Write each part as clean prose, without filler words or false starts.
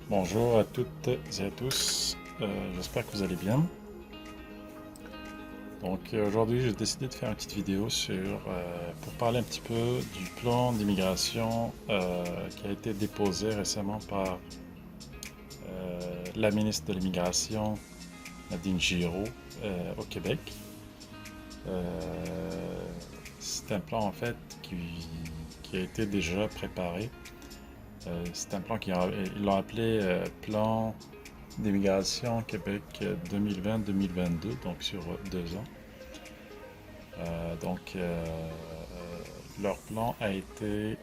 Bonjour à toutes et à tous, j'espère que vous allez bien. Aujourd'hui j'ai décidé de faire une petite vidéo pour parler un petit peu du plan d'immigration qui a été déposé récemment par la ministre de l'immigration Nadine Giraud au Québec. Euh, c'est un plan en fait qui a été déjà préparé. C'est un plan ils l'ont appelé plan d'immigration Québec 2020-2022, donc sur 2 ans. Leur plan a été,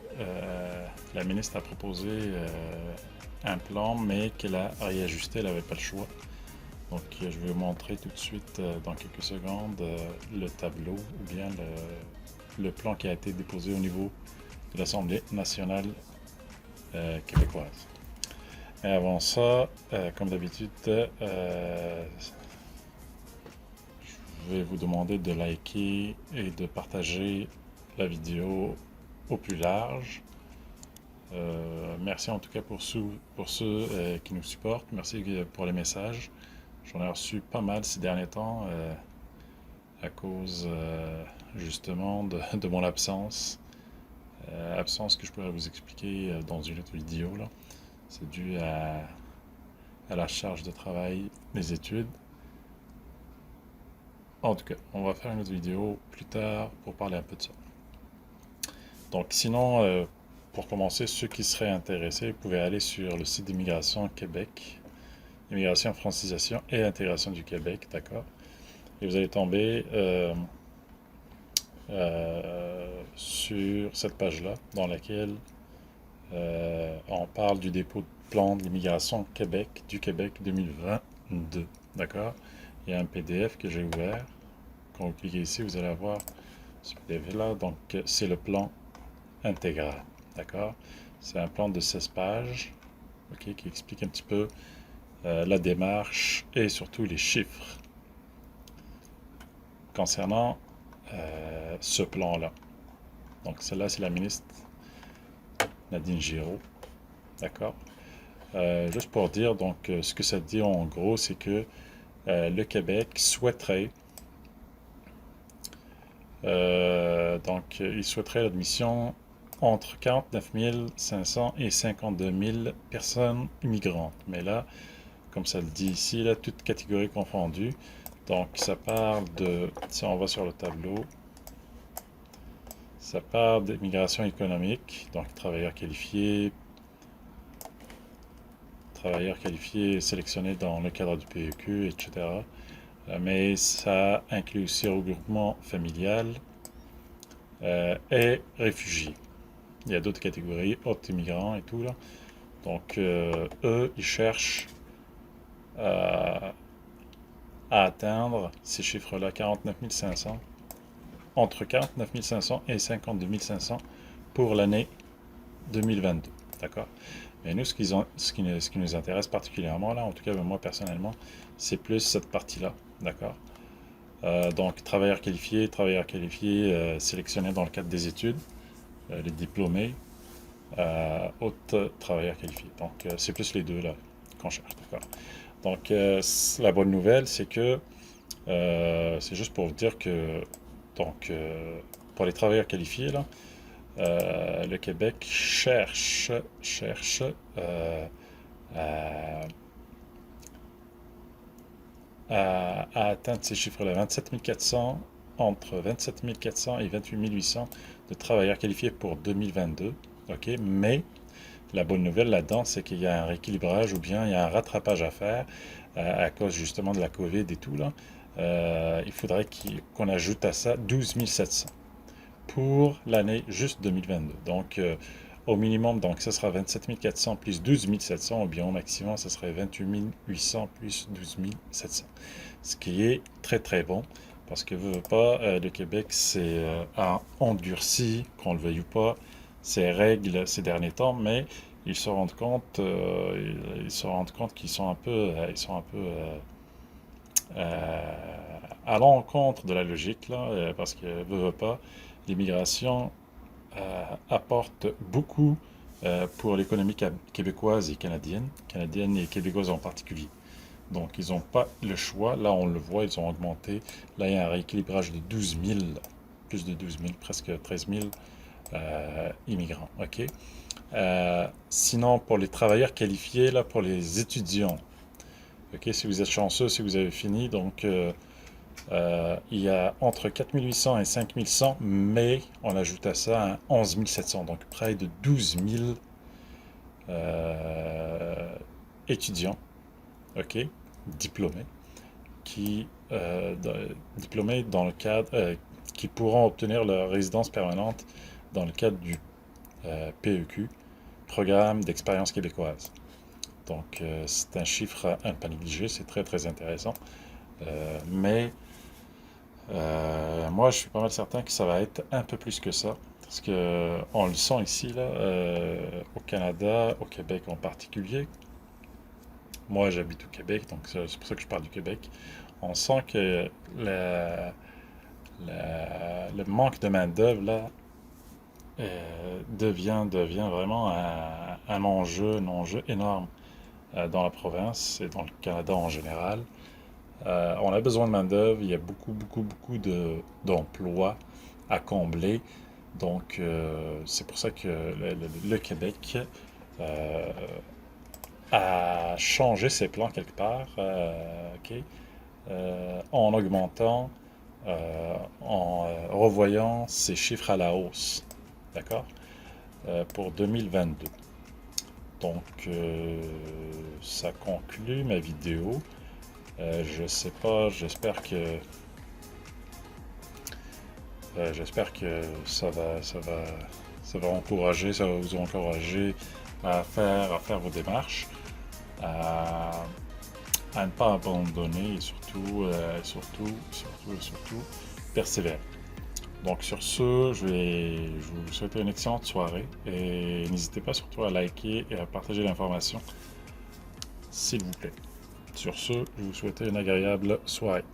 la ministre a proposé un plan, mais qu'elle a réajusté, elle n'avait pas le choix. Je vais vous montrer tout de suite, dans quelques secondes, le tableau ou bien le plan qui a été déposé au niveau de l'Assemblée nationale québécoise. Et avant ça, comme d'habitude, je vais vous demander de liker et de partager la vidéo au plus large. Merci en tout cas pour ceux qui nous supportent. Merci pour les messages. J'en ai reçu pas mal ces derniers temps à cause justement de mon absence. Absence que je pourrais vous expliquer dans une autre vidéo là. C'est dû à la charge de travail, les études. En tout cas, on va faire une autre vidéo plus tard pour parler un peu de ça. Donc sinon, pour commencer, ceux qui seraient intéressés, vous pouvez aller sur le site d'Immigration Québec, Immigration, Francisation et Intégration du Québec, d'accord? Et vous allez tomber sur cette page-là, dans laquelle on parle du dépôt de plan de l'immigration Québec, du Québec 2022, d'accord? Il y a un PDF que j'ai ouvert. Quand vous cliquez ici, vous allez avoir ce PDF-là. Donc, c'est le plan intégral, d'accord? C'est un plan de 16 pages, ok, qui explique un petit peu la démarche et surtout les chiffres concernant ce plan-là. Donc, celle-là, c'est la ministre Nadine Giraud, d'accord? Juste pour dire, donc, ce que ça dit en gros, c'est que le Québec souhaiterait il souhaiterait l'admission entre 49 500 et 52 000 personnes immigrantes. Mais là, comme ça le dit ici, là, toutes catégories confondues. Donc, ça parle de, si on va sur le tableau, ça parle d'immigration économique, donc travailleurs qualifiés sélectionnés dans le cadre du PEQ, etc. Mais ça inclut aussi regroupement familial et réfugiés. Il y a d'autres catégories, autres immigrants et tout là. Donc, eux, ils cherchent à atteindre ces chiffres-là, 49 500, entre 49 500 et 52 500 pour l'année 2022. D'accord? Mais nous, ce qui nous intéresse particulièrement, là, en tout cas moi personnellement, c'est plus cette partie-là. D'accord? Donc, travailleurs qualifiés sélectionnés dans le cadre des études, les diplômés, autres travailleurs qualifiés. Donc, c'est plus les deux là qu'on cherche. D'accord? Donc, la bonne nouvelle, c'est que c'est juste pour vous dire que donc, pour les travailleurs qualifiés, là, le Québec cherche à, à atteindre ces chiffres-là, 27 400, entre 27 400 et 28 800 de travailleurs qualifiés pour 2022. OK? Mais la bonne nouvelle là-dedans, c'est qu'il y a un rééquilibrage ou bien il y a un rattrapage à faire à cause justement de la COVID et tout là. Il faudrait qu'on ajoute à ça 12 700 pour l'année juste 2022. Donc, au minimum, donc, ce sera 27 400 plus 12 700, ou bien au maximum, ce serait 28 800 plus 12 700. Ce qui est très très bon, parce que veut pas, le Québec a endurci, qu'on le veuille ou pas, ses règles ces derniers temps, mais ils se rendent compte qu'ils sont un peu, à l'encontre de la logique, là, parce que veut pas, l'immigration apporte beaucoup pour l'économie québécoise et canadienne et québécoise en particulier. Donc, ils n'ont pas le choix. Là, on le voit, ils ont augmenté. Là, il y a un rééquilibrage de 12 000, plus de 12 000, presque 13 000 immigrants. OK? Sinon, pour les travailleurs qualifiés, là, pour les étudiants, OK, si vous êtes chanceux, si vous avez fini, donc il y a entre 4 800 et 5 100, mais on ajoute à ça un 11 700, donc près de 12 000 étudiants, OK, diplômés, diplômés dans le cadre, qui pourront obtenir leur résidence permanente dans le cadre du PEQ, Programme d'expérience québécoise. Donc, c'est un chiffre à ne pas négliger, c'est très très intéressant. Mais moi, je suis pas mal certain que ça va être un peu plus que ça. Parce que on le sent ici, là, au Canada, au Québec en particulier. Moi, j'habite au Québec, donc c'est pour ça que je parle du Québec. On sent que le manque de main-d'œuvre, là, devient vraiment un enjeu énorme dans la province et dans le Canada en général. On a besoin de main-d'œuvre, il y a beaucoup d'emplois à combler. Donc, c'est pour ça que le Québec a changé ses plans quelque part, OK, en augmentant, en revoyant ses chiffres à la hausse, d'accord, pour 2022. Donc, ça conclut ma vidéo. Je sais pas, j'espère que ça va encourager, ça va vous encourager à faire vos démarches, à ne pas abandonner et surtout persévérer. Donc sur ce, je vous souhaiter une excellente soirée et n'hésitez pas surtout à liker et à partager l'information, s'il vous plaît. Sur ce, je vous souhaite une agréable soirée.